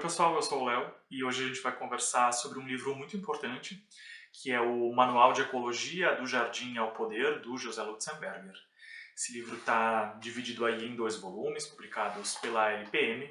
pessoal, eu sou o Léo e hoje a gente vai conversar sobre um livro muito importante, que é o Manual de Ecologia do Jardim ao Poder, do José Lutzenberger. Esse livro está dividido aí em 2 volumes, publicados pela LPM,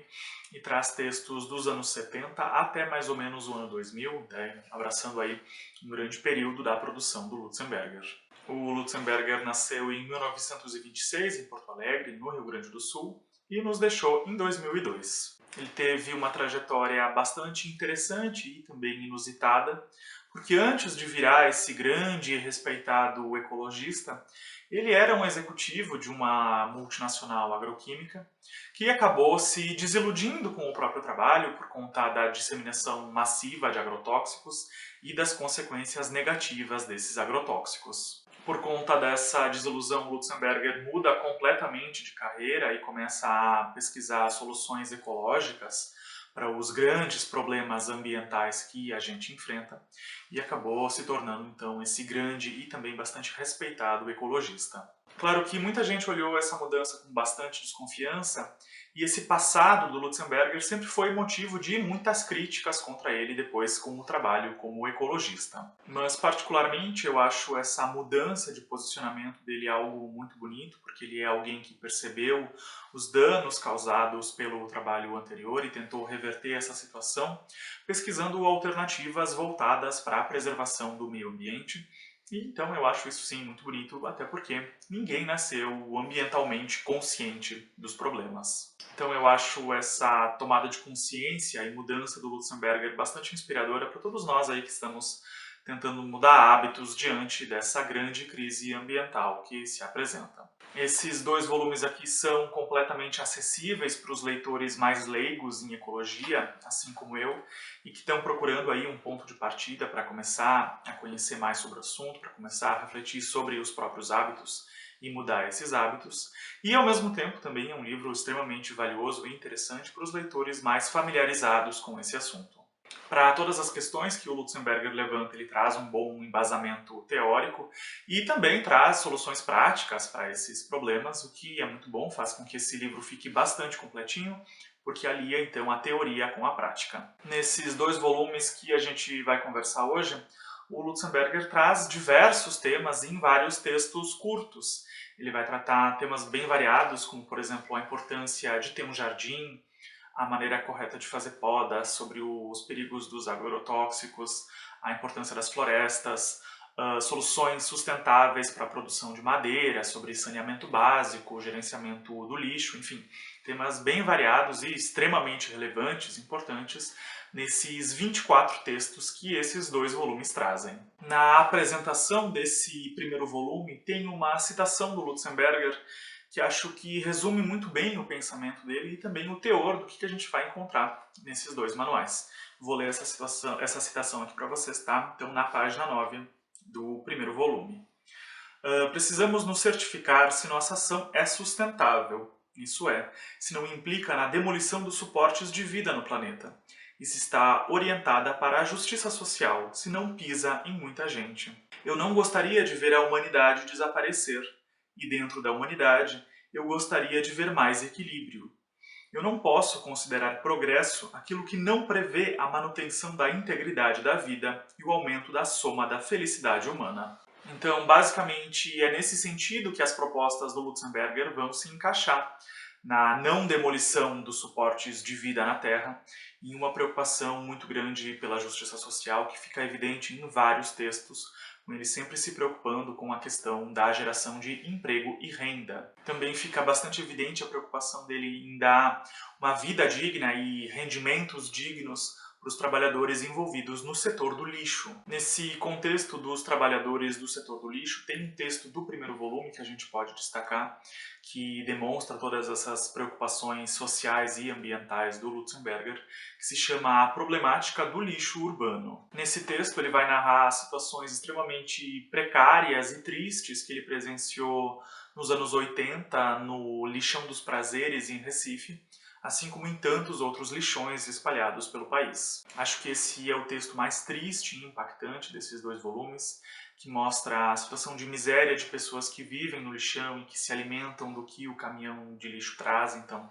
e traz textos dos anos 70 até mais ou menos o ano 2000, né, abraçando aí um grande período da produção do Lutzenberger. O Lutzenberger nasceu em 1926 em Porto Alegre, no Rio Grande do Sul, e nos deixou em 2002. Ele teve uma trajetória bastante interessante e também inusitada, porque antes de virar esse grande e respeitado ecologista, ele era um executivo de uma multinacional agroquímica que acabou se desiludindo com o próprio trabalho por conta da disseminação massiva de agrotóxicos e das consequências negativas desses agrotóxicos. Por conta dessa desilusão, Lutzenberger muda completamente de carreira e começa a pesquisar soluções ecológicas para os grandes problemas ambientais que a gente enfrenta e acabou se tornando então esse grande e também bastante respeitado ecologista. Claro que muita gente olhou essa mudança com bastante desconfiança e esse passado do Lutzenberger sempre foi motivo de muitas críticas contra ele depois com o trabalho como ecologista. Mas particularmente eu acho essa mudança de posicionamento dele algo muito bonito, porque ele é alguém que percebeu os danos causados pelo trabalho anterior e tentou reverter essa situação, pesquisando alternativas voltadas para a preservação do meio ambiente. E então eu acho isso sim muito bonito, até porque ninguém nasceu ambientalmente consciente dos problemas. Então eu acho essa tomada de consciência e mudança do Lutzenberger bastante inspiradora para todos nós aí que estamos tentando mudar hábitos diante dessa grande crise ambiental que se apresenta. Esses 2 volumes aqui são completamente acessíveis para os leitores mais leigos em ecologia, assim como eu, e que estão procurando aí um ponto de partida para começar a conhecer mais sobre o assunto, para começar a refletir sobre os próprios hábitos e mudar esses hábitos. E ao mesmo tempo também é um livro extremamente valioso e interessante para os leitores mais familiarizados com esse assunto. Para todas as questões que o Lutzenberger levanta, ele traz um bom embasamento teórico e também traz soluções práticas para esses problemas, o que é muito bom, faz com que esse livro fique bastante completinho, porque alia então a teoria com a prática. Nesses 2 volumes que a gente vai conversar hoje, o Lutzenberger traz diversos temas em vários textos curtos. Ele vai tratar temas bem variados, como por exemplo a importância de ter um jardim, a maneira correta de fazer poda, sobre os perigos dos agrotóxicos, a importância das florestas, soluções sustentáveis para a produção de madeira, sobre saneamento básico, gerenciamento do lixo, enfim, temas bem variados e extremamente relevantes, importantes, nesses 24 textos que esses 2 volumes trazem. Na apresentação desse primeiro volume tem uma citação do Lutzenberger que acho que resume muito bem o pensamento dele e também o teor do que a gente vai encontrar nesses 2 manuais. Vou ler essa citação aqui para vocês, tá? Então, na página 9 do primeiro volume. Precisamos nos certificar se nossa ação é sustentável, isso é, se não implica na demolição dos suportes de vida no planeta, e se está orientada para a justiça social, se não pisa em muita gente. Eu não gostaria de ver a humanidade desaparecer, e dentro da humanidade eu gostaria de ver mais equilíbrio. Eu não posso considerar progresso aquilo que não prevê a manutenção da integridade da vida e o aumento da soma da felicidade humana. Então, basicamente, é nesse sentido que as propostas do Lutzenberger vão se encaixar na não demolição dos suportes de vida na Terra e uma preocupação muito grande pela justiça social que fica evidente em vários textos, com ele sempre se preocupando com a questão da geração de emprego e renda. Também fica bastante evidente a preocupação dele em dar uma vida digna e rendimentos dignos para os trabalhadores envolvidos no setor do lixo. Nesse contexto dos trabalhadores do setor do lixo, tem um texto do primeiro volume que a gente pode destacar, que demonstra todas essas preocupações sociais e ambientais do Lutzenberger, que se chama A Problemática do Lixo Urbano. Nesse texto ele vai narrar situações extremamente precárias e tristes que ele presenciou nos anos 80 no Lixão dos Prazeres em Recife, assim como em tantos outros lixões espalhados pelo país. Acho que esse é o texto mais triste e impactante desses 2 volumes, que mostra a situação de miséria de pessoas que vivem no lixão e que se alimentam do que o caminhão de lixo traz, então,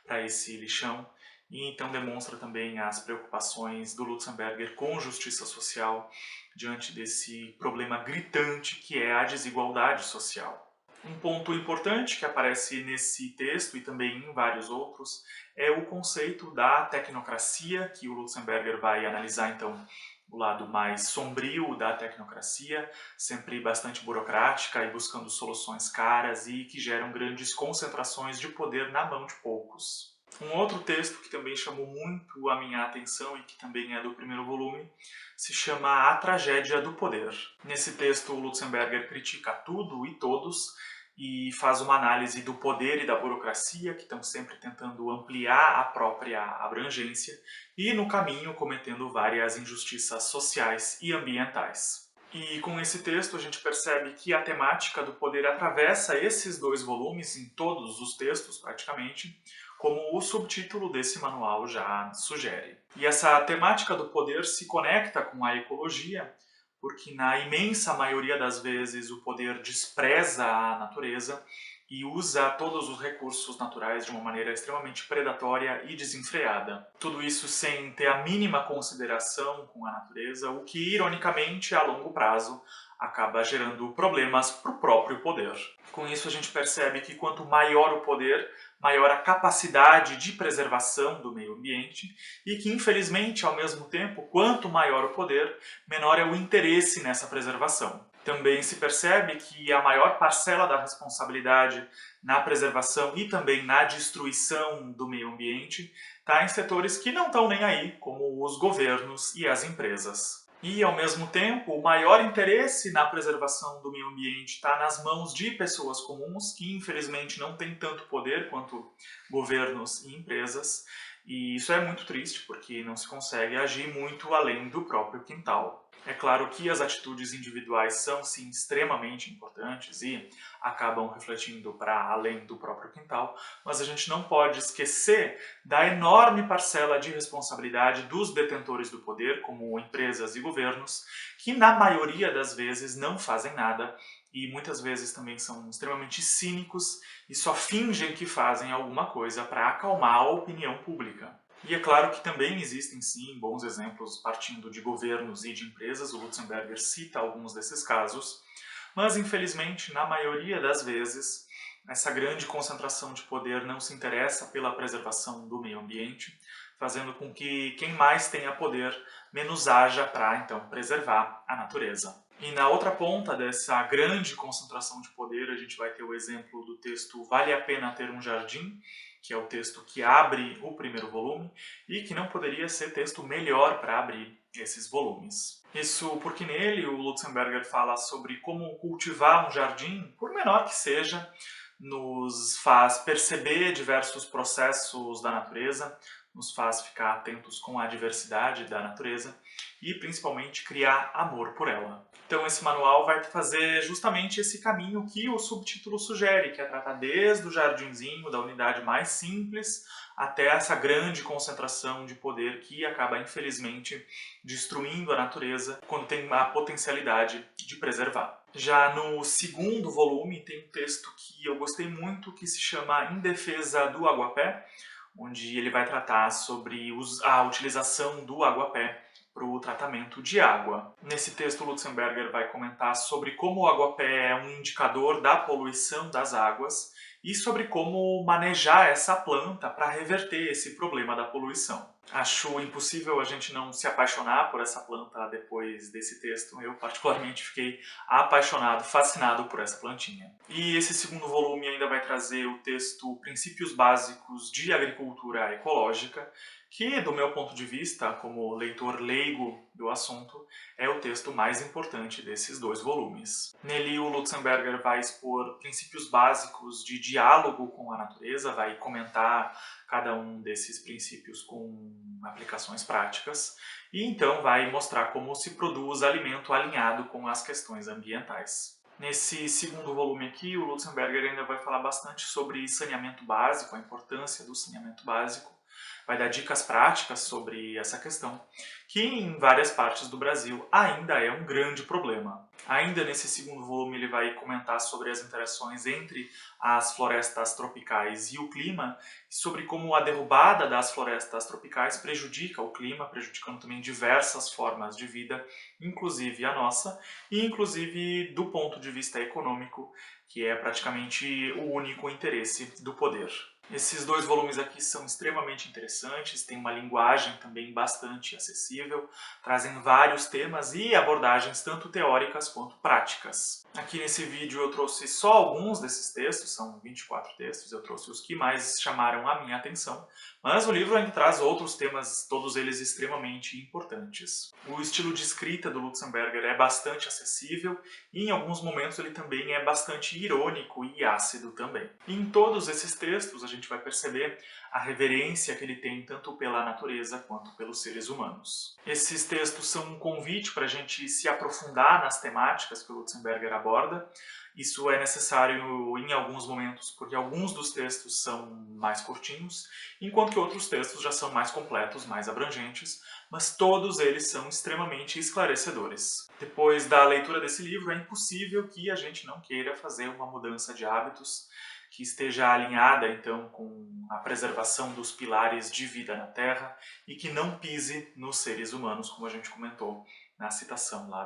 para esse lixão. e então demonstra também as preocupações do Lutzenberger com justiça social diante desse problema gritante que é a desigualdade social. Um ponto importante que aparece nesse texto e também em vários outros é o conceito da tecnocracia, que o Lutzenberger vai analisar então o lado mais sombrio da tecnocracia, sempre bastante burocrática e buscando soluções caras e que geram grandes concentrações de poder na mão de poucos. Um outro texto que também chamou muito a minha atenção e que também é do primeiro volume se chama A Tragédia do Poder. Nesse texto, o Lutzenberger critica tudo e todos e faz uma análise do poder e da burocracia, que estão sempre tentando ampliar a própria abrangência e, no caminho, cometendo várias injustiças sociais e ambientais. E com esse texto a gente percebe que a temática do poder atravessa esses dois volumes, em todos os textos praticamente, como o subtítulo desse manual já sugere. E essa temática do poder se conecta com a ecologia, porque na imensa maioria das vezes o poder despreza a natureza e usa todos os recursos naturais de uma maneira extremamente predatória e desenfreada. Tudo isso sem ter a mínima consideração com a natureza, o que, ironicamente, a longo prazo, acaba gerando problemas para o próprio poder. Com isso a gente percebe que quanto maior o poder, maior a capacidade de preservação do meio ambiente e que, infelizmente, ao mesmo tempo, quanto maior o poder, menor é o interesse nessa preservação. Também se percebe que a maior parcela da responsabilidade na preservação e também na destruição do meio ambiente está em setores que não estão nem aí, como os governos e as empresas. E, ao mesmo tempo, o maior interesse na preservação do meio ambiente está nas mãos de pessoas comuns, que infelizmente não têm tanto poder quanto governos e empresas. E isso é muito triste, porque não se consegue agir muito além do próprio quintal. É claro que as atitudes individuais são, sim, extremamente importantes e acabam refletindo para além do próprio quintal, mas a gente não pode esquecer da enorme parcela de responsabilidade dos detentores do poder, como empresas e governos, que na maioria das vezes não fazem nada e muitas vezes também são extremamente cínicos e só fingem que fazem alguma coisa para acalmar a opinião pública. E é claro que também existem, sim, bons exemplos partindo de governos e de empresas, o Lutzenberger cita alguns desses casos, mas infelizmente, na maioria das vezes, essa grande concentração de poder não se interessa pela preservação do meio ambiente, fazendo com que quem mais tenha poder menos haja para, então, preservar a natureza. E na outra ponta dessa grande concentração de poder, a gente vai ter o exemplo do texto Vale a Pena Ter um Jardim, que é o texto que abre o primeiro volume e que não poderia ser texto melhor para abrir esses volumes. Isso porque nele o Lutzenberger fala sobre como cultivar um jardim, por menor que seja, nos faz perceber diversos processos da natureza, nos faz ficar atentos com a diversidade da natureza e principalmente criar amor por ela. Então esse manual vai fazer justamente esse caminho que o subtítulo sugere, que é tratar desde o jardinzinho, da unidade mais simples, até essa grande concentração de poder que acaba, infelizmente, destruindo a natureza quando tem a potencialidade de preservar. Já no segundo volume tem um texto que eu gostei muito, que se chama Em Defesa do Aguapé, onde ele vai tratar sobre a utilização do aguapé para o tratamento de água. Nesse texto, Lutzenberger vai comentar sobre como o aguapé é um indicador da poluição das águas e sobre como manejar essa planta para reverter esse problema da poluição. Acho impossível a gente não se apaixonar por essa planta depois desse texto. Eu, particularmente, fiquei apaixonado, fascinado por essa plantinha. E esse segundo volume ainda vai trazer o texto Princípios Básicos de Agricultura Ecológica, que, do meu ponto de vista, como leitor leigo do assunto, é o texto mais importante desses dois volumes. Nele, o Lutzenberger vai expor princípios básicos de diálogo com a natureza, vai comentar cada um desses princípios com aplicações práticas, e então vai mostrar como se produz alimento alinhado com as questões ambientais. Nesse segundo volume aqui, o Lutzenberger ainda vai falar bastante sobre saneamento básico, a importância do saneamento básico, vai dar dicas práticas sobre essa questão, que em várias partes do Brasil ainda é um grande problema. Ainda nesse segundo volume ele vai comentar sobre as interações entre as florestas tropicais e o clima, e sobre como a derrubada das florestas tropicais prejudica o clima, prejudicando também diversas formas de vida, inclusive a nossa, e inclusive do ponto de vista econômico, que é praticamente o único interesse do poder. Esses dois volumes aqui são extremamente interessantes, têm uma linguagem também bastante acessível, trazem vários temas e abordagens tanto teóricas quanto práticas. Aqui nesse vídeo eu trouxe só alguns desses textos, são 24 textos, eu trouxe os que mais chamaram a minha atenção, mas o livro ainda traz outros temas, todos eles extremamente importantes. O estilo de escrita do Lutzenberger é bastante acessível e em alguns momentos ele também é bastante irônico e ácido também. E em todos esses textos a gente vai perceber a reverência que ele tem tanto pela natureza quanto pelos seres humanos. Esses textos são um convite para a gente se aprofundar nas temáticas que o Lutzenberger aborda. Isso é necessário em alguns momentos, porque alguns dos textos são mais curtinhos, enquanto que outros textos já são mais completos, mais abrangentes, mas todos eles são extremamente esclarecedores. Depois da leitura desse livro, é impossível que a gente não queira fazer uma mudança de hábitos que esteja alinhada, então, com a preservação dos pilares de vida na Terra e que não pise nos seres humanos, como a gente comentou na citação lá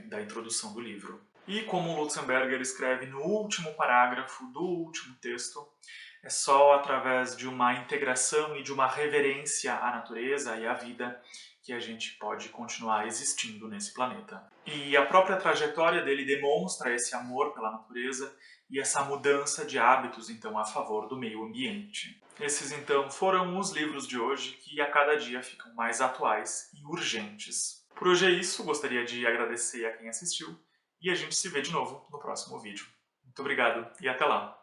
da introdução do livro. E como o Lutzenberger escreve no último parágrafo do último texto, é só através de uma integração e de uma reverência à natureza e à vida que a gente pode continuar existindo nesse planeta. E a própria trajetória dele demonstra esse amor pela natureza e essa mudança de hábitos, então, a favor do meio ambiente. Esses, então, foram os livros de hoje que a cada dia ficam mais atuais e urgentes. Por hoje é isso, gostaria de agradecer a quem assistiu e a gente se vê de novo no próximo vídeo. Muito obrigado e até lá!